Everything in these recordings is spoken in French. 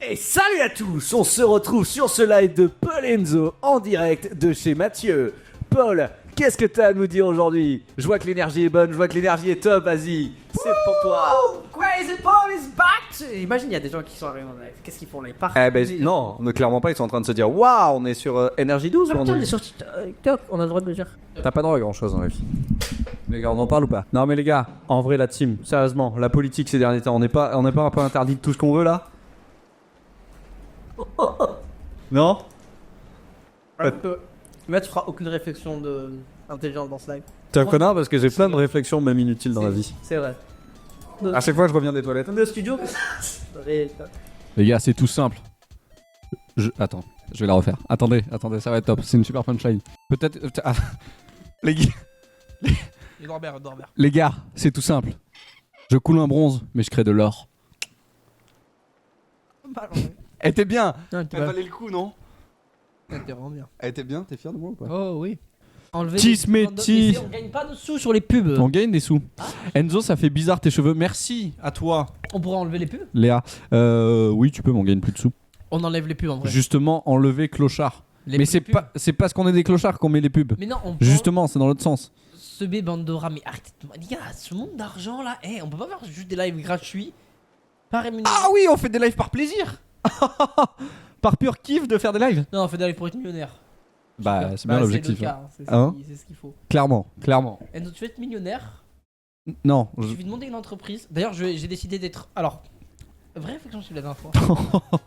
Et salut à tous, on se retrouve sur ce live de Paul Enzo en direct de chez Mathieu. Paul, qu'est-ce que t'as à nous dire aujourd'hui? Je vois que l'énergie est bonne, je vois que l'énergie est top, vas-y, c'est pour toi. Crazy Paul is back. Imagine, il y a des gens qui sont arrivés en live. Qu'est-ce qu'ils font là? Ils partent. Eh ben non, clairement pas, ils sont en train de se dire waouh, on est sur énergie 12 ou on Putain, on est... est sur TikTok, on a le droit de le dire. T'as pas droit à grand chose dans la vie. Les gars, on en parle ou pas? Non mais les gars, en vrai la team, sérieusement, la politique ces derniers temps, on n'est pas un peu interdit de tout ce qu'on veut là? Non? Mais tu feras aucune réflexion intelligente dans ce live. T'es un connard parce que j'ai plein de réflexions même inutiles dans la vie. C'est vrai. À chaque fois je reviens des toilettes. Le studio. Les gars, c'est tout simple. Attends, je vais la refaire. Attendez, ça va être top. C'est une super punchline. Peut-être. Ah, les gars. Norbert. Les gars, c'est tout simple. Je coule un bronze, mais je crée de l'or. Elle était bien. Elle valait le coup, non? était vraiment bien. Elle était bien. T'es fier de moi ou pas? Oh oui. Enlever Tis les- métis. On gagne pas de sous sur les pubs. On gagne des sous. Enzo, ça fait bizarre tes cheveux. Merci à toi, On pourrait enlever les pubs. Léa. Oui, tu peux, mais on gagne plus de sous. On enlève les pubs en vrai. Justement, enlever clochard. Les Mais c'est pubs. c'est parce qu'on est des clochards qu'on met les pubs. Mais non, on prend Justement, c'est dans l'autre sens. ce B Bandora. Mais arrêtez de... Les gars, ce monde d'argent là, on peut pas faire juste des lives gratuits. Pas rémunérés. Ah oui, on fait des lives par plaisir. Par pur kiff de faire des lives. Non, on fait des lives pour être millionnaire. Bah, c'est bien l'objectif. C'est le hein. cas, c'est Hein c'est ce qu'il faut. Clairement. Enzo, tu veux être millionnaire? Non, Je vais demander une entreprise. D'ailleurs, j'ai décidé d'être. Alors, vraie réflexion sur la dernière fois.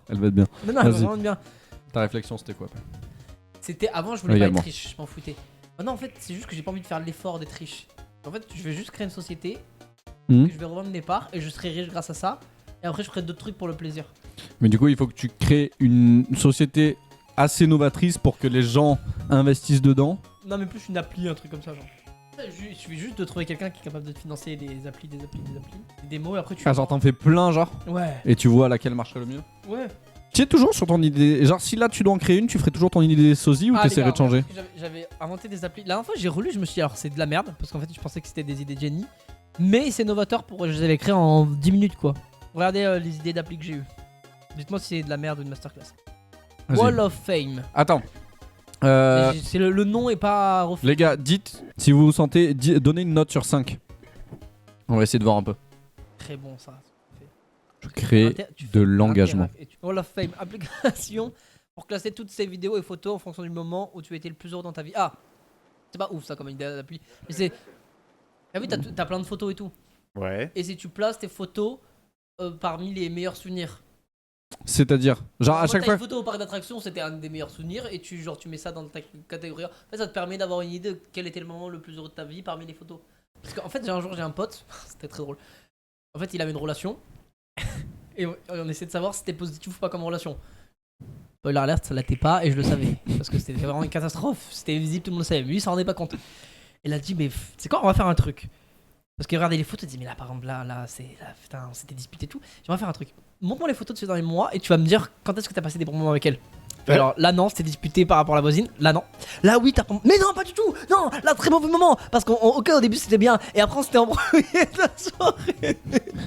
elle va être bien. Non, elle va Vas-y. vraiment bien. Ta réflexion, c'était quoi? C'était avant, je voulais pas Également. être riche, je m'en foutais. Maintenant, en fait, c'est juste que j'ai pas envie de faire l'effort d'être riche. En fait, je vais juste créer une société, Mhm. que je vais revendre mes parts et je serai riche grâce à ça. Et après, je ferai d'autres trucs pour le plaisir. Mais du coup, il faut que tu crées une société assez novatrice pour que les gens investissent dedans. Non, mais plus une appli, un truc comme ça, genre. Il suffit juste de trouver quelqu'un qui est capable de te financer des applis, des démos, et après tu. Ah, genre t'en fais plein, genre, Ouais, et tu vois laquelle marcherait le mieux. ouais. Tu es toujours sur ton idée. Genre, si là tu dois en créer une, tu ferais toujours ton idée sosie ou Ah, t'essaierais les de gars, changer? J'avais inventé des applis. La dernière fois, j'ai relu, je me suis dit, alors c'est de la merde, parce qu'en fait, je pensais que c'était des idées de génie. Mais c'est novateur pour. Je les avais créés en 10 minutes, quoi. Regardez les idées d'appli que j'ai eues. Dites-moi si c'est de la merde ou une masterclass. Vas-y. Wall of Fame. Attends. C'est le nom est pas refait. Les gars, dites si vous vous sentez. Donnez une note sur 5. On va essayer de voir un peu. Très bon ça. Je crée Tu de fais l'engagement. Wall of Fame, application pour classer toutes ces vidéos et photos en fonction du moment où tu étais le plus heureux dans ta vie. Ah, c'est pas ouf ça comme idée d'appli. Mais c'est. T'as vu, t'as plein de photos et tout. Ouais. Et si tu places tes photos parmi les meilleurs souvenirs. C'est-à-dire, genre à Moi, chaque t'as fois. une photo au parc d'attractions, c'était un des meilleurs souvenirs et tu mets ça dans ta catégorie. En fait, ça te permet d'avoir une idée de quel était le moment le plus heureux de ta vie parmi les photos. Parce qu'en fait, un jour j'ai un pote, c'était très drôle. En fait, il avait une relation et on essaie de savoir si c'était positif ou pas comme relation. Spoiler alert, ça l'était pas et je le savais parce que c'était vraiment une catastrophe. C'était visible, tout le monde le savait, mais lui, il s'en rendait pas compte. Et il a dit, mais c'est quoi, on va faire un truc. Parce qu'il regardait les photos, il dit, mais là par exemple, là, putain, on s'était disputé et tout. On va faire un truc. Montre-moi les photos de ces derniers mois et tu vas me dire quand est-ce que t'as passé des bons moments avec elle. Ouais. Alors là, non, c'était disputé par rapport à la voisine. Là, non. Là, oui, t'as. Mais non, pas du tout. Non, là, très mauvais moment. Parce qu'au début, c'était bien. Et après, on s'était embrouillé de la soirée.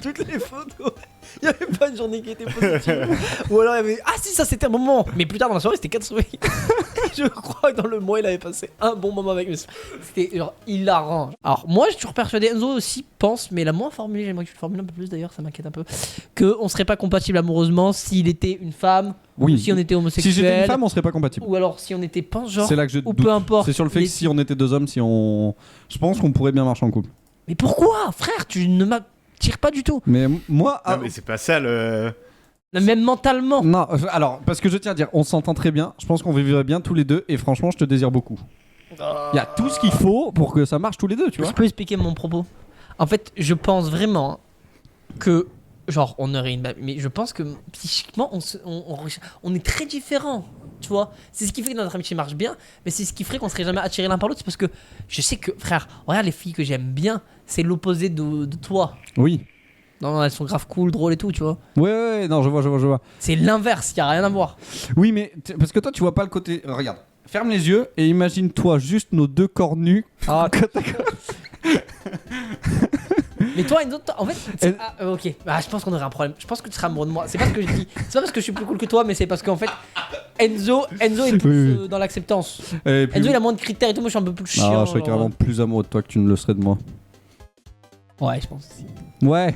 Toutes les photos. Il n'y avait pas une journée qui était positive. Ou alors, il y avait. Ah, si, ça, c'était un bon moment. Mais plus tard dans la soirée, c'était catastrophique. Je crois que dans le mois, il avait passé un bon moment avec. C'était genre hilarant. Alors, moi, je suis toujours persuadé. Enzo aussi pense, mais la moins formulée, j'aimerais que tu le formules un peu plus d'ailleurs, ça m'inquiète un peu. Qu'on serait pas compatible amoureusement s'il était une femme. Oui. Ou si on était homosexuel. Si j'étais une femme, on serait pas compatible. Ou alors si on était pangenre. C'est là que je ou doute. peu importe. C'est sur le fait que Les- si on était deux hommes, si on. Je pense qu'on pourrait bien marcher en couple. Mais pourquoi, frère? Tu ne m'attires pas du tout. Mais moi. Non mais c'est pas ça le... Même mentalement. Non, alors, parce que je tiens à dire, on s'entend très bien. Je pense qu'on vivrait bien tous les deux. Et franchement, je te désire beaucoup. Il y a tout ce qu'il faut pour que ça marche tous les deux, tu vois. Je peux expliquer mon propos. En fait, je pense vraiment que. Genre, on aurait une. Mais je pense que psychiquement, on est très différents. Tu vois? C'est ce qui fait que notre amitié marche bien. Mais c'est ce qui ferait qu'on serait jamais attirés l'un par l'autre. C'est parce que je sais que, frère, regarde les filles que j'aime bien. C'est l'opposé de toi. Oui. Non, elles sont grave cool, drôles et tout, tu vois. Ouais, non, je vois. C'est l'inverse, y a rien à voir. Oui, mais parce que toi, tu vois pas le côté. Regarde, ferme les yeux et imagine-toi juste nos deux corps nus. Ah, Mais toi, Enzo, en fait, ok. Ah, je pense qu'on aurait un problème. Je pense que tu seras amoureux de moi. C'est pas ce que je dis. C'est pas parce que je suis plus cool que toi, mais c'est parce qu'en fait, Enzo est plus dans l'acceptance. Enzo, il a moins de critères et tout. Moi, je suis un peu plus chiant. Non, je serais carrément plus amoureux de toi que tu ne le serais de moi. Ouais, je pense aussi. Ouais.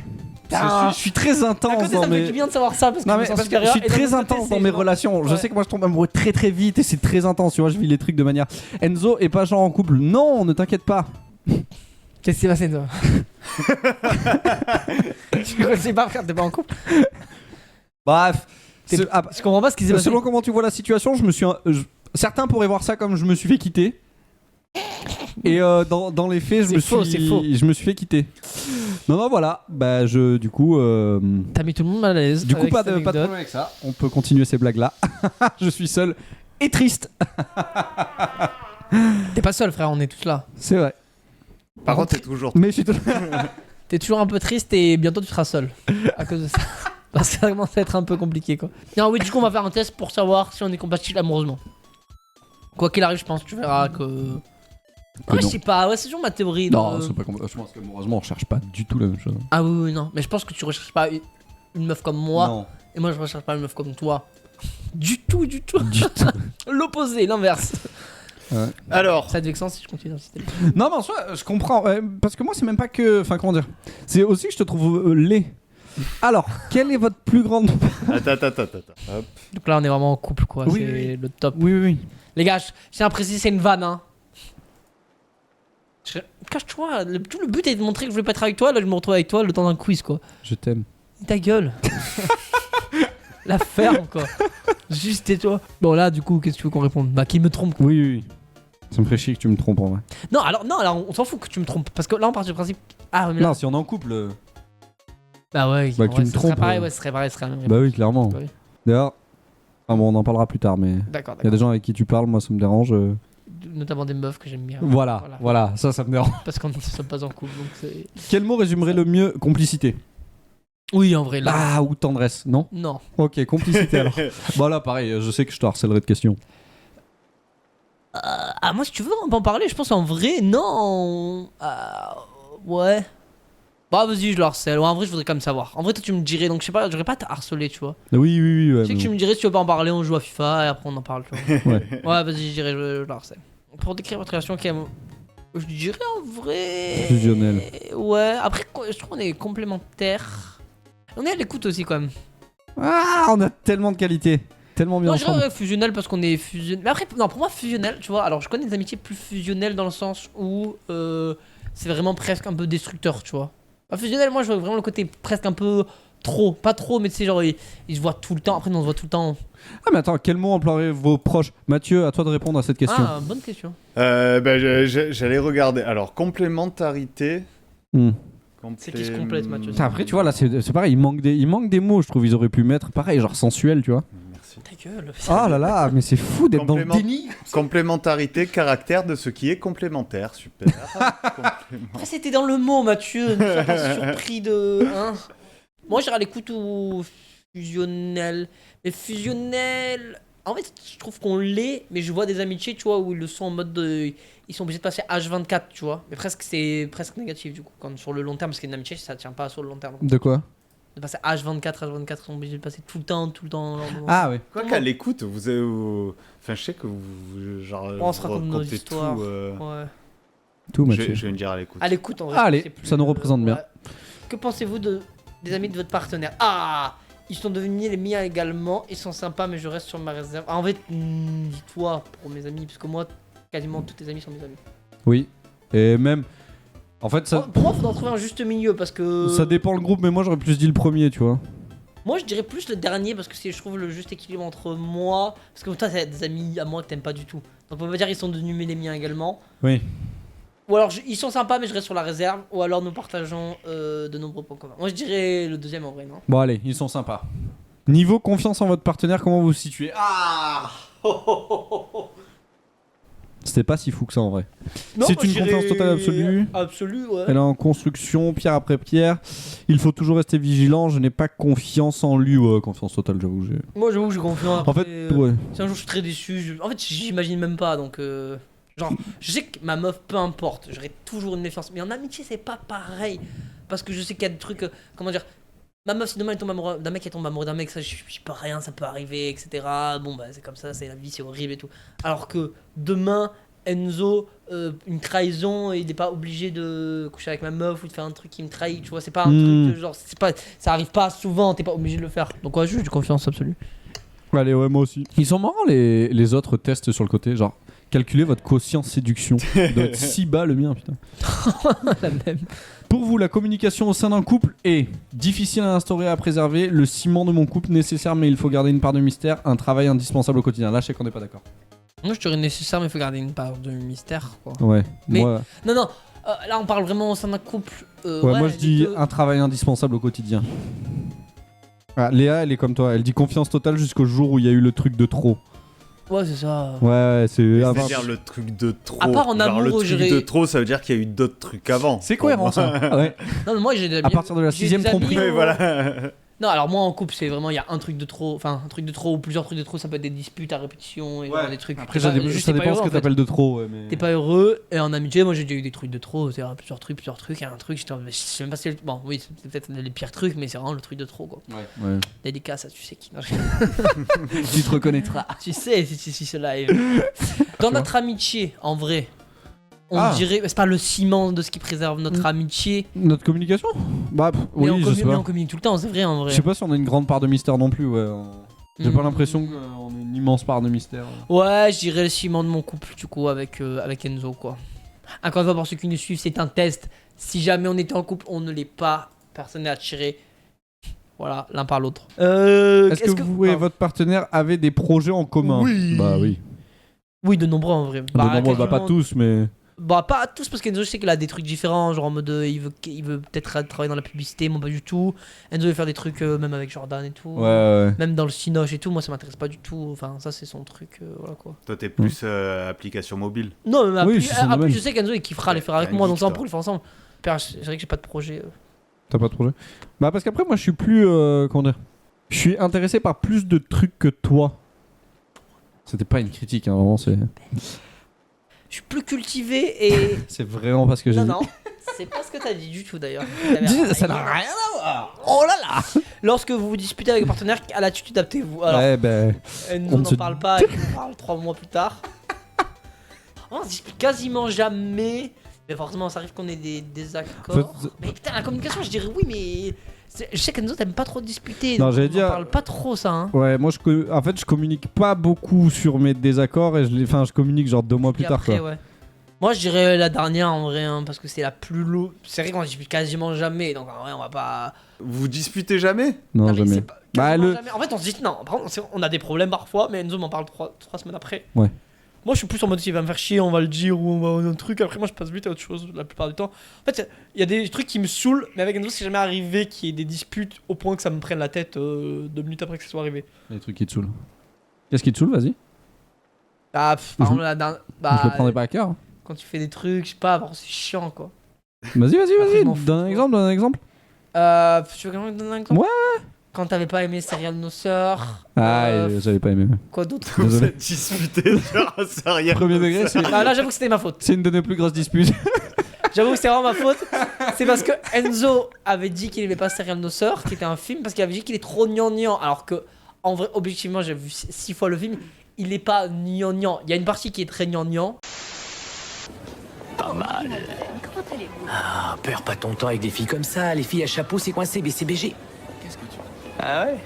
Ah. Je suis très intense D'un côté, dans ça me fait mes... du bien de savoir ça parce que Non, je me mais sens parce que supérieur. je suis Et d'un très autre côté, intense c'est dans mes vraiment- relations. Je Ouais. sais que moi je tombe amoureux très très vite et c'est très intense. Tu vois, je vis les trucs de manière. Enzo est pas genre en couple. Non, ne t'inquiète pas. Qu'est-ce qui s'est passé, toi? Je sais pas, frère, t'es pas en couple. Bref. Je comprends pas ce qui s'est passé. Selon comment tu vois la situation, je me suis. Certains pourraient voir ça comme je me suis fait quitter. Et dans les faits, C'est faux. je me suis fait quitter. Non, voilà. Bah, du coup. T'as mis tout le monde mal à l'aise. Du coup, avec pas cette de anecdote. problème avec ça. On peut continuer ces blagues-là. Je suis seul et triste. T'es pas seul, frère, on est tous là. C'est vrai. Par contre, t'es toujours. Mais je suis T'es toujours un peu triste et bientôt tu seras seul à cause de ça. Parce que ça commence à être un peu compliqué, quoi. Non, oui, du coup, on va faire un test pour savoir si on est compatible amoureusement. Quoi qu'il arrive, je pense, tu verras que. Que Ouais, je non. sais pas, ouais, c'est toujours ma théorie. Non, de- c'est pas comme. Je pense que malheureusement, on cherche pas du tout la même chose. Ah oui, oui, non. Mais je pense que tu recherches pas une meuf comme moi. Non. Et moi, je recherche pas une meuf comme toi. Du tout, du tout. Du tout. L'opposé, l'inverse. Alors, Ça va être vexant si je continue d'insister. Non, mais en soi, je comprends. Parce que moi, c'est même pas que. Enfin, comment dire. C'est aussi que je te trouve laid. Alors, quelle est votre plus grande. attends. Hop. Donc là, on est vraiment en couple, quoi. Oui, C'est oui. le top. Oui. Les gars, je tiens à préciser, c'est une vanne, hein. Cache-toi, tout le but est de montrer que je voulais pas être avec toi, là je me retrouve avec toi le temps d'un quiz, quoi. Je t'aime. Ta gueule. La ferme, quoi. Juste tais-toi. Bon là, du coup, qu'est-ce que tu veux qu'on réponde? Bah, qui me trompe, quoi. Oui. Ça me ferait chier que tu me trompes en vrai. Non, alors, on s'en fout que tu me trompes, parce que là on part du principe. Ah, ouais, mais là... Non, si on est en couple. Bah ouais, Bah, en que vrai, tu me ce serait trompes, pareil, ouais, ce serait pareil, ce serait la même Bah réponse. oui, clairement. Bah oui. D'ailleurs. Ah bon, on en parlera plus tard, mais. D'accord, Il y a d'accord. des gens avec qui tu parles, moi ça me dérange. Notamment des meufs que j'aime bien. Voilà, ça me dérange. Parce qu'on ne sommes pas en couple, donc c'est... Quel mot résumerait le mieux complicité? Oui, en vrai, là... Ah, ou tendresse, non? Non. Ok, complicité alors. Bon là, pareil, je sais que je te harcèlerai de questions. Ah, moi, si tu veux, on peut en parler. Je pense en vrai, non. Ouais. Bah, vas-y, je le harcèle. Ouais, en vrai, je voudrais quand même savoir. En vrai, toi, tu me dirais, donc je sais pas, j'aurais pas à te harceler, tu vois. Oui, ouais, Je sais que tu me dirais si tu veux pas en parler, on joue à FIFA et après on en parle, tu vois. Ouais. Ouais, vas-y, je dirais, je le harcèle. Pour décrire votre relation, je dirais en vrai. Fusionnel. Ouais, après, je trouve qu'on est complémentaires. On est à l'écoute aussi, quand même. Ah, on a tellement de qualités. Tellement bien Non, je dirais ensemble. ouais, fusionnel parce qu'on est fusionnel. Mais après, non, pour moi, fusionnel, tu vois. Alors, je connais des amitiés plus fusionnelles dans le sens où c'est vraiment presque un peu destructeur, tu vois. Bah, fusionnel, moi, je vois vraiment le côté presque un peu trop. Pas trop, mais tu sais, genre, ils se voient tout le temps. Après, nous, on se voit tout le temps. Ah, mais attends, quel mot emploierez vos proches? Mathieu, à toi de répondre à cette question. Ah, bonne question. J'allais regarder. Alors, complémentarité. Hmm. C'est qui se complète, Mathieu. Putain, après, tu vois, là, c'est pareil, il manque des mots, je trouve. Ils auraient pu mettre pareil, genre sensuel, tu vois. Merci. Ta gueule. Ah là là, mais c'est fou d'être dans le Complément- déni. Complémentarité, caractère de ce qui est complémentaire. Super. Complément- Après, c'était dans le mot, Mathieu. Ne sois pas surpris de. Hein. Moi, j'irais à l'écoute ou fusionnel. Mais fusionnel. En fait, je trouve qu'on l'est, mais je vois des amitiés, tu vois, où ils le sont en mode de. Ils sont obligés de passer H24, tu vois. Mais presque, c'est presque négatif, du coup. Quand sur le long terme, parce qu'une amitié, ça tient pas sur le long terme. De quoi? De passer H24, ils sont obligés de passer tout le temps. Ah oui. Quoi qu'à l'écoute, enfin, je sais que vous. Genre, On se vous raconte nos racontez histoires. tout, Ouais. Tout, je Mathieu. vais me dire à l'écoute. À l'écoute, en vrai. Allez, c'est plus, ça nous représente bien. Que pensez-vous des amis de votre partenaire? Ah, ils sont devenus les miens également. Ils sont sympas, mais je reste sur ma réserve. Ah, en fait, dis-toi pour mes amis, parce que moi, quasiment tous tes amis sont mes amis. Oui. Et même. En fait, ça, Pour moi, il faudra trouver un juste milieu, parce que. ça dépend le groupe, mais moi j'aurais plus dit le premier, tu vois. Moi, je dirais plus le dernier, parce que c'est, je trouve, le juste équilibre entre moi. Parce que toi, t'as des amis à moi que t'aimes pas du tout. Donc, on peut pas dire qu'ils sont devenus les miens également. Oui. Ou alors, ils sont sympas, mais je reste sur la réserve. Ou alors, nous partageons de nombreux points communs. Moi, je dirais le deuxième en vrai, non? Bon, allez, ils sont sympas. Niveau confiance en votre partenaire, comment vous vous situez? Ah C'était pas si fou que ça en vrai. Non, C'est moi, une je dirais confiance totale absolue. Absolue, ouais. Elle est en construction, pierre après pierre. Il faut toujours rester vigilant. Je n'ai pas confiance en lui. Ouais, confiance totale, j'avoue. Moi, j'avoue que j'ai confiance. En fait, Après, ouais. si un jour je suis très déçu, en fait, j'imagine même pas, donc. Genre, je sais que ma meuf, peu importe, j'aurai toujours une méfiance. Mais en amitié, c'est pas pareil. Parce que je sais qu'il y a des trucs, comment dire, ma meuf, si demain elle tombe amoureux d'un mec, elle tombe amoureux d'un mec, ça, je suis pas rien, ça peut arriver, etc. Bon, bah, c'est comme ça, c'est la vie, c'est horrible et tout. Alors que demain, Enzo, une trahison, il n'est pas obligé de coucher avec ma meuf ou de faire un truc qui me trahit, tu vois. C'est pas un truc, genre, c'est pas, ça arrive pas souvent, t'es pas obligé de le faire. Donc, ouais, j'ai confiance absolue. Allez, ouais, moi aussi. Ils sont marrants les autres tests sur le côté, genre calculez votre quotient séduction. Il doit être si bas le mien, putain. La même. Pour vous, la communication au sein d'un couple est difficile à instaurer, à préserver, le ciment de mon couple nécessaire, mais il faut garder une part de mystère, un travail indispensable au quotidien. Là, je sais qu'on n'est pas d'accord. Moi, je dirais nécessaire, mais il faut garder une part de mystère, quoi. Ouais. Mais- Moi, Non, non, là, on parle vraiment au sein d'un couple. ouais, moi je les dis deux- un travail indispensable au quotidien. Ah, Léa, elle est comme toi. Elle dit confiance totale jusqu'au jour où il y a eu le truc de trop. Ouais, c'est ça. Ouais, c'est. C'est-à-dire le truc de trop. À part en Genre, le amour, truc j'irais- de trop, ça veut dire qu'il y a eu d'autres trucs avant. C'est cohérent ça. Ouais. Non, mais moi, j'ai des amis. À partir de la j'ai 6ème des amis tromperie. Ouais, où- voilà. Non, alors moi, en couple, c'est vraiment, il y a un truc de trop. Enfin, un truc de trop ou plusieurs trucs de trop, ça peut être des disputes à répétition et genre des trucs. Après, t'es pas- ça juste, ça t'es pas dépend ce heureux, que en fait. t'appelles de trop. Ouais, mais... T'es pas heureux, et en amitié, moi j'ai déjà eu des trucs de trop, c'est-à-dire plusieurs trucs, et un truc, j'étais en- je sais même pas si c'est. Bon, oui, c'est peut-être les pires trucs, mais c'est vraiment le truc de trop, quoi. Ouais. Délicat, ça, tu sais qui. Non, Tu te reconnaîtras. tu sais si tu suis ce live. Dans notre amitié, en vrai, on Ah. dirait. C'est pas le ciment de ce qui préserve notre amitié. Notre communication Bah, Mais, oui, je sais mais pas. on communique tout le temps, c'est vrai, en vrai. Je sais pas si on a une grande part de mystère non plus. Ouais. J'ai pas Hmm. l'impression qu'on a une immense part de mystère. Ouais, je dirais le ciment de mon couple, du coup, avec Enzo, quoi. Encore une fois, pour ceux qui nous suivent, c'est un test. Si jamais on était en couple, on ne l'est pas. Personne n'est attiré. Voilà, l'un par l'autre. Est-ce que vous et Ah. votre partenaire avez des projets en commun Oui. Bah oui. Oui, de nombreux en vrai. De nombreux, bah pas quasiment- tous, mais. Bah, pas tous, parce qu'Enzo, je sais qu'il a des trucs différents. Genre en mode, il veut peut-être travailler dans la publicité, moi pas du tout. Enzo veut faire des trucs, même avec Jordan et tout. Ouais. Même dans le cinoche et tout, moi ça m'intéresse pas du tout. Enfin, ça, c'est son truc. Voilà quoi. Toi, t'es plus application mobile. Non, mais Oui, après, c'est son après, domaine. je sais qu'Enzo il kiffera les faire avec T'es un moi, donc geek, ça on toi. pourrait le faire ensemble. Père, c'est vrai que j'ai pas de projet. T'as pas de projet Bah parce qu'après moi je suis plus comment dire. Je suis intéressé par plus de trucs que toi. C'était pas une critique, hein, vraiment c'est. Je suis plus cultivé et. C'est vraiment pas ce que j'ai Non, dit. non, c'est pas ce que t'as dit du tout d'ailleurs. Ça n'a rien à voir. Oh là là. Lorsque vous vous disputez avec un partenaire, à l'attitude adaptez-vous. Alors, Ouais ben. Enzo on ne n'en se- parle pas, il nous parle 3 mois plus tard. On se dispute quasiment jamais. Mais forcément, ça arrive qu'on ait des désaccords. Faut- Mais putain, la communication, je dirais oui, mais. Je sais qu'Enzo t'aime pas trop disputer. Non, donc j'allais on en dire- parle pas trop ça. Hein. Ouais, moi en fait je communique pas beaucoup sur mes désaccords et je communique genre 2 mois plus Puis tard après, quoi. ouais. Moi, je dirais la dernière en vrai, hein, parce que c'est la plus lourde. C'est vrai qu'on dispute quasiment jamais, donc en vrai, on va pas. Vous disputez jamais? Non, mais jamais. c'est pas- Bah, quasiment jamais. En fait, on se dit non. Par contre, on a des problèmes parfois, mais Enzo m'en parle 3 semaines après. Ouais. Moi, je suis plus en mode s'il va me faire chier, on va le dire ou on va un truc. Après, moi, je passe vite à autre chose la plupart du temps. En fait, il y a des trucs qui me saoulent, mais avec Enzo, c'est jamais arrivé qu'il y ait des disputes au point que ça me prenne la tête 2 minutes après que ça soit arrivé. Les trucs qui te saoulent. Qu'est-ce qui te saoule, vas-y. Ah, par Je- exemple, Je le prendrai pas à cœur. quand tu fais des trucs, je sais pas, c'est chiant quoi. Vas-y, Après, je m'en fous, donne un exemple, donne un exemple. Tu veux quand même donner un exemple? Ouais. Quand t'avais pas aimé Serial No Sœurs. Ah, j'avais pas aimé. Quoi d'autre? Vous Désolé. êtes disputé sur un sérieux. Premier degré, c'est Ah, là, j'avoue que c'était ma faute. c'est une de nos plus grosses disputes. J'avoue que c'est vraiment ma faute. C'est parce que Enzo avait dit qu'il aimait pas Serial No Sœurs, qui était un film, parce qu'il avait dit qu'il est trop gnangnan. Alors que, en vrai, objectivement, j'ai vu 6 fois le film, il est pas gnangnan. Il y a une partie qui est très gnangnan. Pas mal. Ah, perds pas ton temps avec des filles comme ça. Les filles à chapeau, c'est coincé, BCBG. Qu'est-ce que tu... Ah ouais?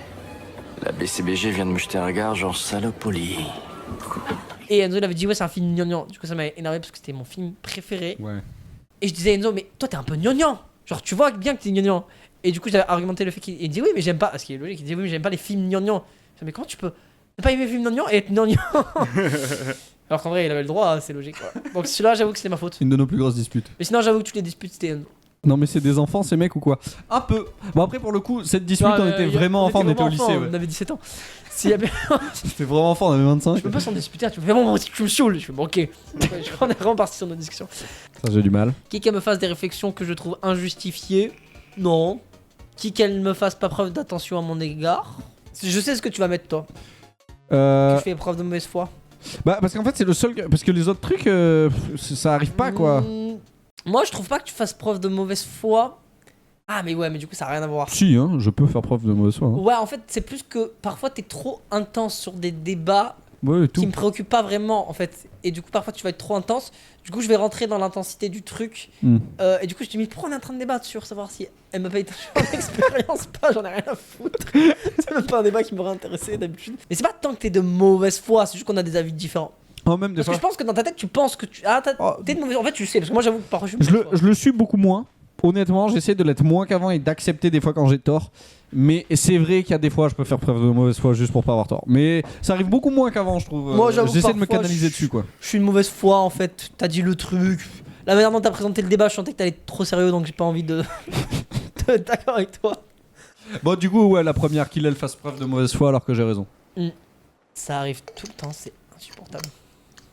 La BCBG vient de me jeter un regard genre salopoli. Et Enzo, il avait dit, ouais, c'est un film gnangnan. Du coup, ça m'a énervé parce que c'était mon film préféré. Ouais. Et je disais, Enzo, mais toi, t'es un peu gnangnan. Genre, tu vois bien que t'es gnangnan. Et du coup, j'avais argumenté le fait qu'il dit, oui, mais j'aime pas. Parce qu'il est logique, il dit, oui, mais j'aime pas les films gnangnan. Je dis, mais comment tu peux ne pas aimer les films gnangnan et être gnangnan? Alors qu'en vrai, il avait le droit, c'est logique. Quoi. Donc, celui-là, j'avoue que c'était ma faute. Une de nos plus grosses disputes. Mais sinon, j'avoue que toutes les disputes, c'était Enzo. Non, mais c'est des enfants, ces mecs ou quoi? Un peu. Bon, après, pour le coup, cette dispute, on était vraiment enfants, on était au lycée. On avait 17 ans. S'il y avait... C'était vraiment enfant, on avait 25. Je peux pas s'en disputer. Tu me fais, bon, tu me saoules. Je fais, bon, ok. On est vraiment parti sur notre discussion. Ça, j'ai du mal. Qui qu'elle me fasse des réflexions que je trouve injustifiées? Non. Qui qu'elle me fasse pas preuve d'attention à mon égard? Je sais ce que tu vas mettre, toi. Que je fais preuve de mauvaise foi. Bah parce qu'en fait c'est le seul parce que les autres trucs ça arrive pas quoi. Moi, je trouve pas que tu fasses preuve de mauvaise foi. Ah, mais ouais, mais du coup, ça a rien à voir. Si hein, je peux faire preuve de mauvaise foi. Hein. Ouais, en fait, c'est plus que parfois t'es trop intense sur des débats Ouais, tout. qui me préoccupent pas vraiment, en fait. Et du coup, parfois, tu vas être trop intense. Du coup, je vais rentrer dans l'intensité du truc. Et du coup, je te dis, mais pourquoi on est en train de débattre sur savoir si elle m'a pas été en expérience pas, j'en ai rien à foutre. C'est même pas un débat qui m'aurait intéressé d'habitude. Mais c'est pas tant que t'es de mauvaise foi, c'est juste qu'on a des avis différents. Oh, même des Parce que fois. je pense que dans ta tête, tu penses que tu. Ah, t'es de mauvaise. En fait, tu le sais. Parce que moi, j'avoue que parfois, je suis. Je le suis beaucoup moins. Honnêtement, j'essaie de l'être moins qu'avant et d'accepter des fois quand j'ai tort. Mais c'est vrai qu'il y a des fois, je peux faire preuve de mauvaise foi juste pour pas avoir tort. Mais ça arrive beaucoup moins qu'avant, je trouve. Moi, j'avoue, j'essaie de me parfois, canaliser dessus, quoi. Je suis une mauvaise foi, en fait. T'as dit le truc. La manière dont t'as présenté le débat, je sentais que t'allais être trop sérieux, donc j'ai pas envie de. d'être d'accord avec toi. Bon, du coup, ouais, la première qu'il elle fasse preuve de mauvaise foi alors que j'ai raison. Ça arrive tout le temps, c'est insupportable.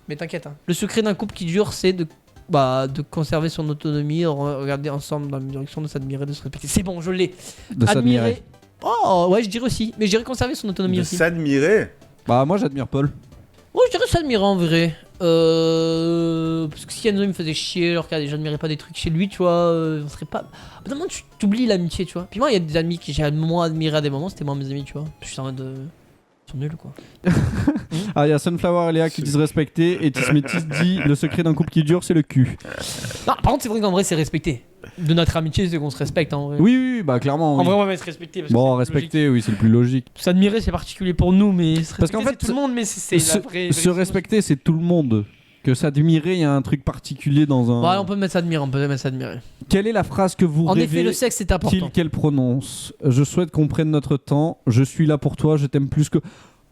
Mais t'inquiète, hein. Le secret d'un couple qui dure, c'est de conserver son autonomie, regarder ensemble dans la même direction, de s'admirer, de se respecter. C'est bon, je l'ai. De s'admirer. Oh, ouais, je dirais aussi. Mais je dirais conserver son autonomie De aussi. s'admirer. Bah, moi j'admire Paul. Ouais, je dirais s'admirer en vrai. Parce que si Enzo il me faisait chier, alors que j'admirais pas des trucs chez lui, tu vois, on serait pas. À un moment, tu t'oublies l'amitié, tu vois. Puis moi, il y a des amis que j'ai moins admiré à des moments, c'était moi mes amis, tu vois. Je suis en mode. Ils sont nuls, quoi. Ah, il y a Sunflower et Léa qui disent respecter et Tismétis dit le secret d'un couple qui dure, c'est le cul. Non, par contre, c'est vrai qu'en vrai, c'est respecter. De notre amitié, c'est qu'on se respecte en vrai. Oui, bah clairement. En Oui. vrai, on va se respecter. Parce que Bon, c'est respecter, oui, c'est le plus logique. S'admirer, c'est particulier pour nous, mais se Parce qu'en respecter, fait, c'est tout le monde, mais c'est Se, la vraie. se respecter, c'est tout le monde. Que s'admirer, il y a un truc particulier dans un. Ouais, on peut mettre s'admirer, on peut mettre s'admirer. Quelle est la phrase que vous En rêvez effet, le sexe, c'est important. qu'elle prononce? Je souhaite qu'on prenne notre temps. Je suis là pour toi. Je t'aime plus que.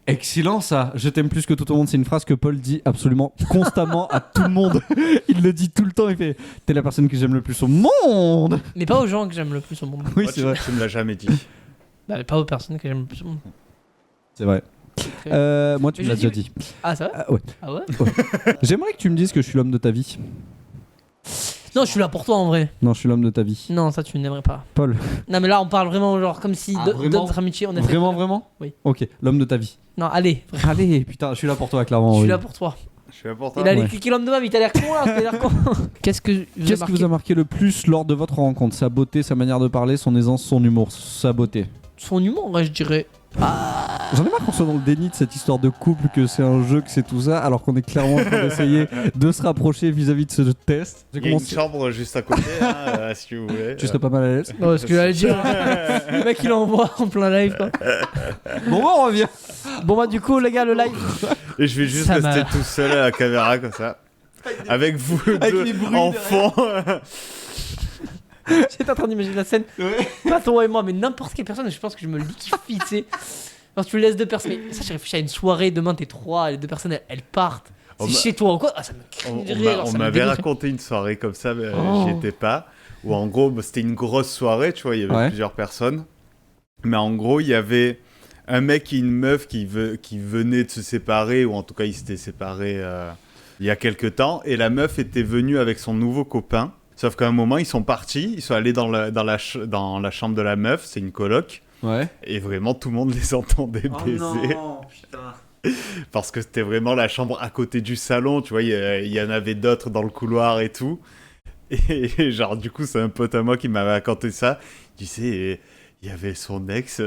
Excellent ça. Je t'aime plus que tout le monde. C'est une phrase que Paul dit absolument constamment à tout le monde. Il le dit tout le temps. Il fait t'es la personne que j'aime le plus au monde. Mais pas aux gens que j'aime le plus au monde. Oui, Moi, c'est vrai. Tu me l'as jamais dit. Bah, pas aux personnes que j'aime le plus au monde. C'est vrai. Moi, tu Mais me l'as je déjà dis- dit. Ah, ça va Ouais. Ah ouais J'aimerais que tu me dises que je suis l'homme de ta vie. Non, je suis là pour toi en vrai. Non, je suis l'homme de ta vie. Non, ça tu n'aimerais pas. Paul. Non, mais là on parle vraiment genre comme si Ah, de vraiment notre amitié on a fait. Vraiment, vraiment Oui. Ok, l'homme de ta vie. Non, allez, Allez, putain, je suis là pour toi, clairement. je suis oui. là pour toi. Je suis là pour toi. Il a les Ouais. cliquer l'homme de ma vie, t'as l'air con là, t'as l'air con. Qu'est-ce que Qu'est-ce qui vous a marqué le plus lors de votre rencontre? Sa beauté, sa manière de parler, son aisance, son humour. Sa beauté. Son humour, ouais, je dirais. J'en ai marre qu'on soit dans le déni de cette histoire de couple, que c'est un jeu, que c'est tout ça, alors qu'on est clairement en train d'essayer de se rapprocher vis-à-vis de ce test. Il y a une chambre juste à côté, hein, si vous voulez. Tu serais pas mal à l'aise. Non, ce que j'allais dire. Le mec il envoie en plein live quoi. Bon, on revient. Bon bah du coup les gars le live. Et je vais juste Ça rester m'a- tout seul à la caméra comme ça. Avec vous Avec deux les bruits en derrière. fond. J'étais en train d'imaginer la scène. Pas toi et moi, mais n'importe quelle personne. Je pense que je me le kiffe, tu sais. Quand tu laisses deux personnes. Mais ça, j'ai réfléchi à une soirée. Demain, t'es trois. Et les deux personnes, elles partent. On C'est m'a- chez toi ou quoi? Ah, ça me On, crie de on rire. m'a- on ça me m'avait dégoûte. raconté une soirée comme ça, mais Oh. j'y étais pas. Où en gros, bah, c'était une grosse soirée, tu vois, il y avait Ouais. plusieurs personnes. Mais en gros, il y avait un mec et une meuf qui venaient de se séparer, ou en tout cas, ils s'étaient séparés il y a quelques temps. Et la meuf était venue avec son nouveau copain. Sauf qu'à un moment, ils sont partis, ils sont allés dans la chambre de la meuf, c'est une coloc. Ouais. Et vraiment, tout le monde les entendait baiser. putain. Parce que c'était vraiment la chambre à côté du salon, tu vois, il y en avait d'autres dans le couloir et tout. Et genre, du coup, c'est un pote à moi qui m'avait raconté ça. Tu sais, il y avait son ex,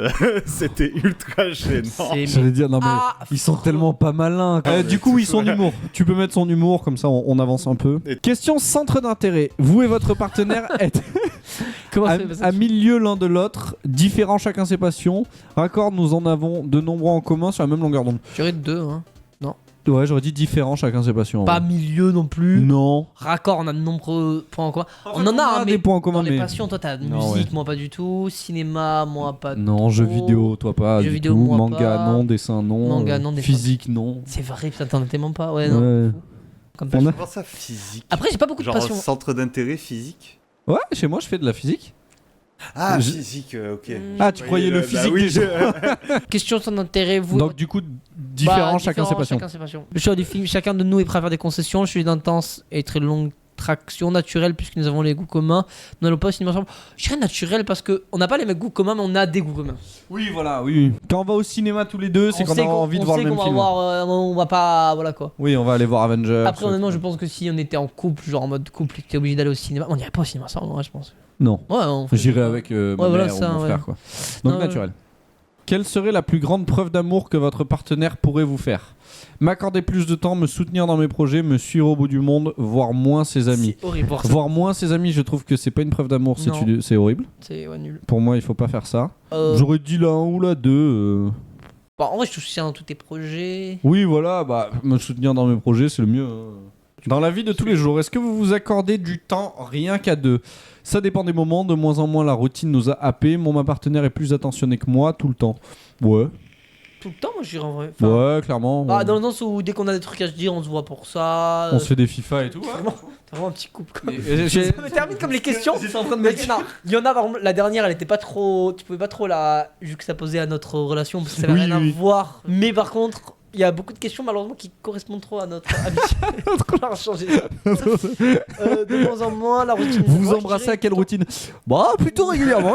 c'était ultra gênant. C'est- J'allais dire, non mais Ah, ils sont tellement pas malins. mais Du coup, c'est oui, son ça. humour. Tu peux mettre son humour, comme ça on avance un peu. Et- Question centre d'intérêt. Vous et votre partenaire êtes Comment à, ça fait à milieu l'un de l'autre, différents chacun ses passions. Raccord, nous en avons de nombreux en commun sur la même longueur d'onde. Je dirais deux, hein. Ouais, j'aurais dit différents chacun ses passions. en Pas vrai. milieu non plus. Non. Raccord, on a de nombreux points en commun. On en a a, hein, des mais points en dans commun, les mais passions, toi t'as Non, musique, ouais. moi pas du tout. Cinéma, moi pas. non, jeux trop. vidéo, toi pas. Jeux du vidéo, tout. moi Manga, pas. non. Dessin, non. Manga, non, dessin. Physique, non. C'est vrai, putain, t'en étais même pas. Ouais, non. Ouais. Comme On a- Comment ça, physique? Après, j'ai pas beaucoup de Genre, passion. centre d'intérêt physique? Ouais, chez moi, je fais de la physique. Ah, Je- physique, ok. Ah, tu croyais le Bah physique oui, déjà. Question sans intérêt, vous. Donc, du coup, différents Bah, chacun ses passions. chacun ses passions. Le choix du film, chacun de nous est prêt à faire des concessions. Je suis d'intense et très longue attraction naturelle puisque nous avons les goûts communs. Nous n'allons pas au cinéma ensemble. Je dirais naturel parce qu'on n'a pas les mêmes goûts communs, mais on a des goûts communs. Oui, voilà, oui. Quand on va au cinéma tous les deux, c'est qu'on a envie de voir le même film. On va pas. Voilà quoi. Oui, on va aller voir Avengers. Après, honnêtement, je pense que si on était en couple, genre en mode couple, et que t'es obligé d'aller au cinéma, on n'irait pas au cinéma ensemble, ouais, je pense. Non. Ouais, on fait- J'irai avec ma voilà, mère ou ça, mon ouais. frère, quoi. Donc Non, naturel. Quelle serait la plus grande preuve d'amour que votre partenaire pourrait vous faire? M'accorder plus de temps, me soutenir dans mes projets, me suivre au bout du monde, voir moins ses amis. C'est horrible. Voir moins ses amis, je trouve que c'est pas une preuve d'amour, Non. c'est horrible. C'est ouais, nul. Pour moi, il faut pas faire ça. Euh, J'aurais dit la 1 ou la 2. Bon, en vrai, je te soutiens dans tous tes projets. Oui, voilà, bah, me soutenir dans mes projets, c'est le mieux. Hein. Dans la vie de tous les jours, est-ce que vous vous accordez du temps rien qu'à deux? Ça dépend des moments, de moins en moins la routine nous a happés. Ma partenaire est plus attentionné que moi tout le temps. Ouais, Tout le temps, moi, je dirais en vrai. Enfin, ouais, clairement. bah, dans le sens où dès qu'on a des trucs à se dire, on se voit pour ça. On se fait des FIFA et tout. C'est vraiment un petit couple quoi. Mais, Ça me termine comme les questions. Mais non, il y en a, par exemple, la dernière, elle était pas trop. Tu pouvais pas trop la juxtaposer à notre relation parce que ça avait Oui, rien oui. à voir. Mais par contre, il y a beaucoup de questions malheureusement qui correspondent trop à notre amitié. Donc on a changé. De moins en moins, la routine. Vous vous Moi, je embrassez dirais à quelle plutôt- routine? Bah, plutôt régulièrement.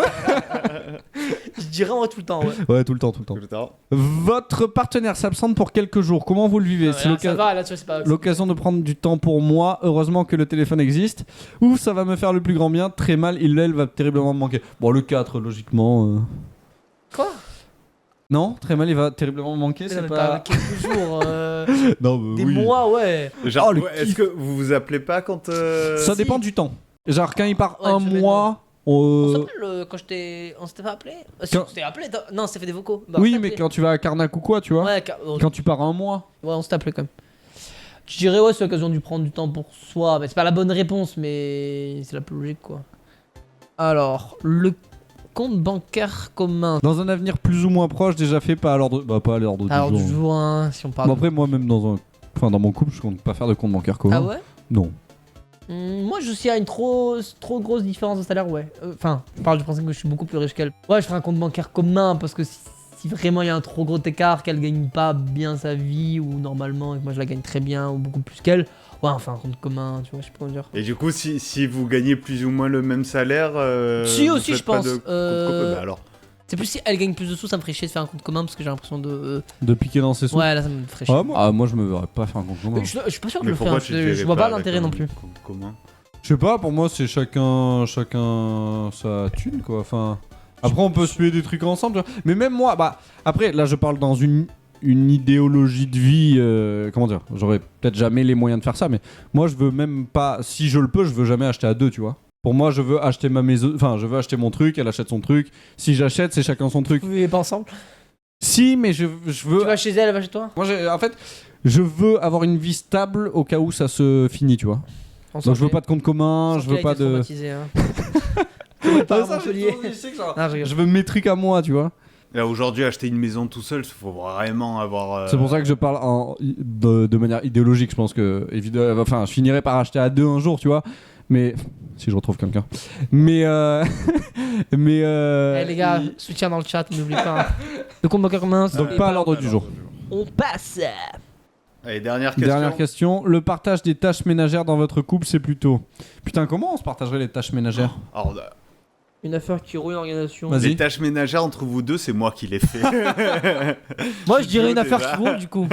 Je dirais en vrai tout le temps. Ouais. Ouais, tout le temps, tout le temps. Tout le temps. Votre partenaire s'absente pour quelques jours. Comment vous le vivez? C'est Là, ça va, là, tu vois, c'est pas. l'occasion de prendre du temps pour moi. Heureusement que le téléphone existe. Ou ça va me faire le plus grand bien. Très mal, elle va terriblement me manquer. Bon, le 4, logiquement. Quoi? Non, très mal, il va terriblement me manquer. Ça C'est fait pas. quelques jours. Non, mais Des oui. mois, ouais. Genre, Oh, le ouais, est-ce kiff. que vous vous appelez pas quand. Ça Si. dépend du temps. Genre, quand il part Ouais, un une semaine, mois. On s'appelle quand j'étais. On s'était pas appelé Si, Quand- on s'était appelé. Non, on s'est fait des vocaux. Bah, on Oui, s'est mais appelé. quand tu vas à Carnac ou quoi, tu vois. Ouais, Quand tu pars un mois. ouais, on s'est appelé quand même. Je dirais, ouais, c'est l'occasion de prendre du temps pour soi. Mais c'est pas la bonne réponse, mais c'est la plus logique, quoi. Alors, le compte bancaire commun. Dans un avenir plus ou moins proche, déjà fait, pas à l'ordre. Bah, pas à l'ordre du Alors, jour. du jour, hein, si on parle. Bon, après, moi, même dans mon couple, je compte pas faire de compte bancaire commun. Ah ouais Non. Moi, je suis à une trop grosse différence de salaire, ouais. Enfin, je parle du principe que je suis beaucoup plus riche qu'elle. Ouais, je ferai un compte bancaire commun parce que si vraiment il y a un trop gros écart, qu'elle gagne pas bien sa vie ou normalement et que moi je la gagne très bien ou beaucoup plus qu'elle, ouais, enfin un compte commun, tu vois, je sais pas comment dire. Et du coup, si vous gagnez plus ou moins le même salaire. Si, vous aussi, faites je pas pense. de compte commun. Bah alors. C'est plus si elle gagne plus de sous, ça me ferait chier de faire un compte commun parce que j'ai l'impression de. De piquer dans ses sous. Ouais, là ça me ferait chier. Moi, je me verrais pas faire un compte commun. Mais je suis pas sûr que Mais je le fais, pourquoi hein, tu te je verrais vois pas avec l'intérêt un non plus. compte commun. Je sais pas, pour moi, c'est chacun sa thune, quoi. Enfin, après, on peut se payer des trucs ensemble, tu vois. Mais même moi, bah, après, là, je parle dans une idéologie de vie. Comment dire? J'aurais peut-être jamais les moyens de faire ça, mais moi, je veux même pas. Si je le peux, je veux jamais acheter à deux, tu vois. Pour moi, je veux acheter ma maison. Enfin, je veux acheter mon truc, elle achète son truc. Si j'achète, c'est chacun son truc. Vous vivez pas ensemble? Si, mais je veux. Tu vas chez elle va chez toi? Moi, en fait, je veux avoir une vie stable au cas où ça se finit, tu vois. Donc, je veux pas de compte commun, je veux pas de. Hein. Tu pas à Montpellier. Non, je rigole. Je veux mes trucs à moi, tu vois. Là, aujourd'hui, acheter une maison tout seul, il faut vraiment avoir. C'est pour ça que je parle de manière idéologique. Je pense que, enfin, je finirai par acheter à deux un jour, tu vois. Mais si je retrouve quelqu'un. Mais Eh les gars, soutien dans le chat, n'oublie pas. Le compte bancaire commun, donc pas à l'ordre du jour. On passe. Allez, dernière question. Dernière question. Le partage des tâches ménagères dans votre couple, c'est plutôt. Putain, comment on se partagerait les tâches ménagères? Alors, Une affaire qui rouille l'organisation. Vas-y. les tâches ménagères entre vous deux, c'est moi qui les fais. Moi, je dirais une Déjà. affaire qui roule du coup.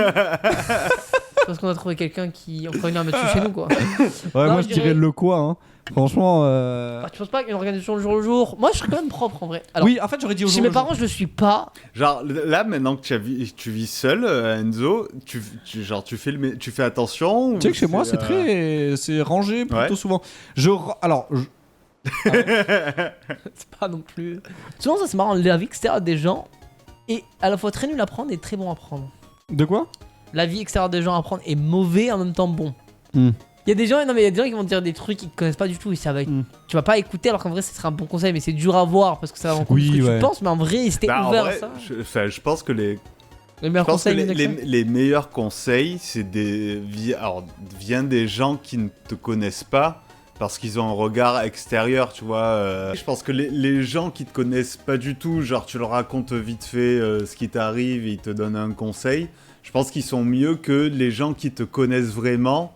Parce qu'on a trouvé quelqu'un qui. On ferait une mettre chez nous quoi. Ouais, Non, moi je je dirais dirais- le quoi, hein. Franchement. Ah, tu penses pas qu'une organisation le jour le jour? Moi, je serais quand même propre en vrai. Alors, Oui, en fait, j'aurais dit au chez jour mes le jour. parents, je le suis pas. Genre, là, maintenant que tu vis seul, Enzo, tu fais attention ou Tu sais que chez moi, c'est, c'est rangé plutôt Ouais. souvent. C'est pas non plus. Souvent, ça c'est marrant. La vie extérieure des gens est à la fois très nul à prendre et très bon à prendre. De quoi? La vie extérieure des gens à prendre est mauvais en même temps bon. Hmm. Il y a des gens, non mais il y a des gens qui vont te dire des trucs qu'ils connaissent pas du tout et ça va. Tu vas pas écouter alors qu'en vrai ce serait un bon conseil mais c'est dur à voir parce que ça va en compte Oui, ce que ouais. tu penses mais en vrai si t'es en ouvert vrai, à ça. je pense que les Les meilleurs Je pense que conseils les meilleurs conseils, c'est viennent des gens qui ne te connaissent pas parce qu'ils ont un regard extérieur, tu vois. Je pense que les gens qui te connaissent pas du tout, genre tu leur racontes vite fait ce qui t'arrive et ils te donnent un conseil, je pense qu'ils sont mieux que les gens qui te connaissent vraiment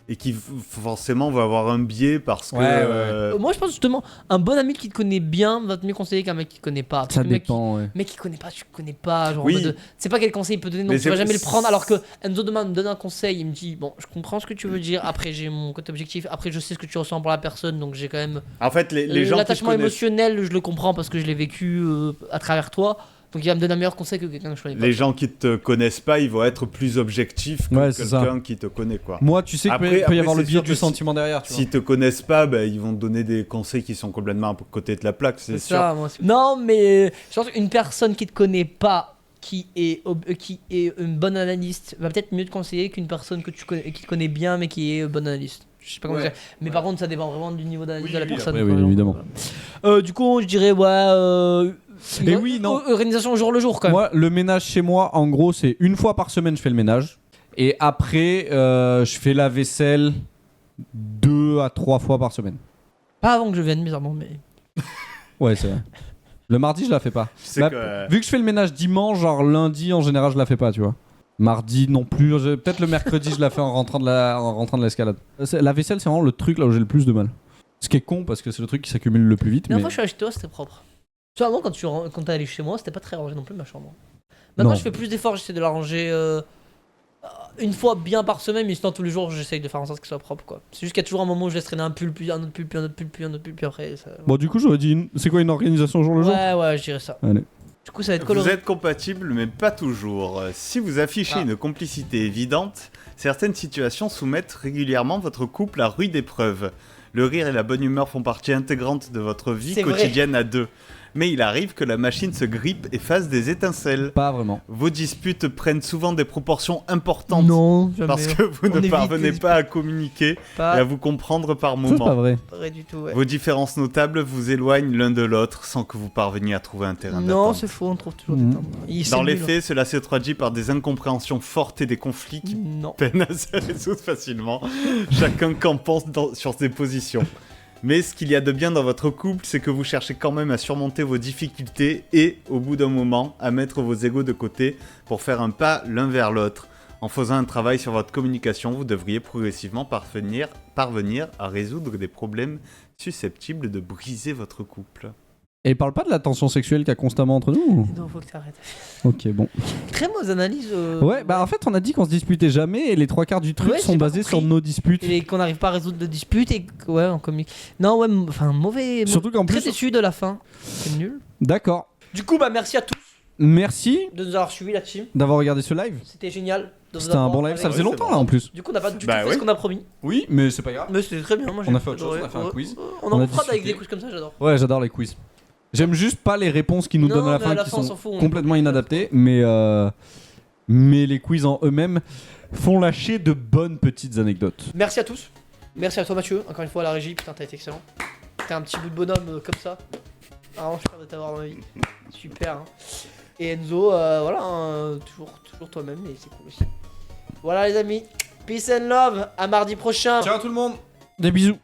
et qui forcément va avoir un biais parce que Ouais, Moi, je pense justement, un bon ami qui te connaît bien va te mieux conseiller qu'un mec qui te connaît pas. Parce Ça que le dépend, ouais. mec qui connaît pas, tu connais pas. Genre, Oui. en mode, c'est pas quel conseil il peut donner, donc Mais tu vas c'est- jamais le prendre. Alors que Enzo demain me donne un conseil, il me dit bon, je comprends ce que tu veux dire. Après, j'ai mon côté objectif. Après, je sais ce que tu ressens pour la personne, donc j'ai quand même en fait les gens qui te l'attachement connaissent, émotionnel. Je le comprends parce que je l'ai vécu à travers toi. Donc il va me donner un meilleur conseil que quelqu'un que je connais pas. les gens qui te connaissent pas, ils vont être plus objectifs que Ouais, c'est ça. quelqu'un qui te connaît quoi. Moi, tu sais qu'il Après- peut y avoir après, le c'est biais sûr du que si- sentiment derrière, tu vois. S'ils te connaissent pas, bah, ils vont te donner des conseils qui sont complètement à côté de la plaque, c'est sûr. ça, moi, non, mais je pense qu'une personne qui te connaît pas, qui est une bonne analyste, va peut-être mieux te conseiller qu'une personne que tu connais, qui te connaît bien, mais qui est bonne analyste. Je sais pas comment Ouais. dire. Mais par contre, ça dépend vraiment du niveau d'analyse de la personne. après, quoi. oui, évidemment. Du coup, je dirais, Et oui, non. Organisation au jour le jour, quand même. Moi, le ménage chez moi, en gros, c'est une fois par semaine, je fais le ménage. Et après, je fais la vaisselle 2 à 3 fois par semaine. Pas avant que je vienne, bizarrement, mais. Ouais, c'est vrai. Le mardi, je la fais pas. Tu sais Bah, que, Vu que je fais le ménage dimanche, genre lundi, en général, je la fais pas, tu vois. Mardi non plus. Peut-être le mercredi, je la fais en rentrant de l'escalade. La vaisselle, c'est vraiment le truc là où j'ai le plus de mal. Ce qui est con parce que c'est le truc qui s'accumule le plus vite. La Mais... dernière fois, je suis allé chez toi, c'était propre. Tu vois, avant, quand t'es allé chez moi, c'était pas très rangé non plus, ma chambre. Maintenant, Non. je fais plus d'efforts, j'essaie de la ranger une fois bien par semaine, mais sinon, tous les jours, j'essaye de faire en sorte qu'elle soit propre, quoi. C'est juste qu'il y a toujours un moment où je laisse traîner un pull, puis un autre pull, puis un autre pull, puis un autre pull, puis après. Ça... Bon, du coup, j'aurais dit. C'est quoi une organisation jour le jour? Ouais, je dirais ça. Allez. Du coup, ça va être vous coloré. êtes compatibles, mais pas toujours. Si vous affichez Ah. une complicité évidente, certaines situations soumettent régulièrement votre couple à rude épreuve. Le rire et la bonne humeur font partie intégrante de votre vie C'est vrai. quotidienne à deux. Mais il arrive que la machine se grippe et fasse des étincelles. Pas vraiment. Vos disputes prennent souvent des proportions importantes. Non, jamais. Parce que vous On ne évite parvenez les pas à communiquer et Pas à vous comprendre par Ça, c'est pas moments. vrai. vrai du tout, ouais. Vos différences notables vous éloignent l'un de l'autre sans que vous parveniez à trouver un terrain Non, d'entente. c'est faux, on trouve toujours Mhm. des temps. Dans les faits, cela se traduit par des incompréhensions fortes et des conflits qui Non. peinent à se résoudre facilement, chacun campant sur ses positions. Mais ce qu'il y a de bien dans votre couple, c'est que vous cherchez quand même à surmonter vos difficultés et, au bout d'un moment, à mettre vos égos de côté pour faire un pas l'un vers l'autre. En faisant un travail sur votre communication, vous devriez progressivement parvenir à résoudre des problèmes susceptibles de briser votre couple. Et il parle pas de la tension sexuelle qu'il y a constamment entre nous? Non, faut que t'arrêtes. Ok, bon. Très mauvaise analyse. Ouais, bah en fait, on a dit qu'on se disputait jamais et les 3 quarts du truc Ouais, sont j'ai pas basés compris. sur nos disputes. Et qu'on n'arrive pas à résoudre de disputes et que, ouais, on communique. Non, ouais, enfin, mauvais. Surtout qu'en Très plus. déçu de la fin. C'est nul. D'accord. Du coup, bah, merci à tous Merci de nous avoir suivis, la team. d'avoir regardé ce live. C'était génial. de vous C'était un avoir bon live, avec- ça faisait Ouais, longtemps c'est là en plus. Du coup, on n'a pas du tout Bah fait ouais. ce qu'on a promis. Oui, mais c'est pas grave. Mais c'était très bien. Moi, On j'ai a fait autre chose, adoré. on a fait un quiz. On On en a fera avec discuté. des quiz comme ça, j'adore. Ouais, j'adore les quiz. J'aime juste pas les réponses qu'ils nous Non, donnent à la mais fin à la qui fin, on sont s'en fout, on est complètement pas obligé de inadaptées, mais les quiz en eux-mêmes font lâcher de bonnes petites anecdotes. Merci à tous. Merci à toi, Mathieu. Encore une fois, à la régie. Putain, t'as été excellent. T'es un petit bout de bonhomme comme ça. Vraiment, je suis fier de t'avoir dans ma vie. Super. Hein. Et Enzo, voilà, hein, toujours toi-même, et c'est cool aussi. Voilà, les amis. Peace and love. À mardi prochain. Ciao tout le monde. Des bisous.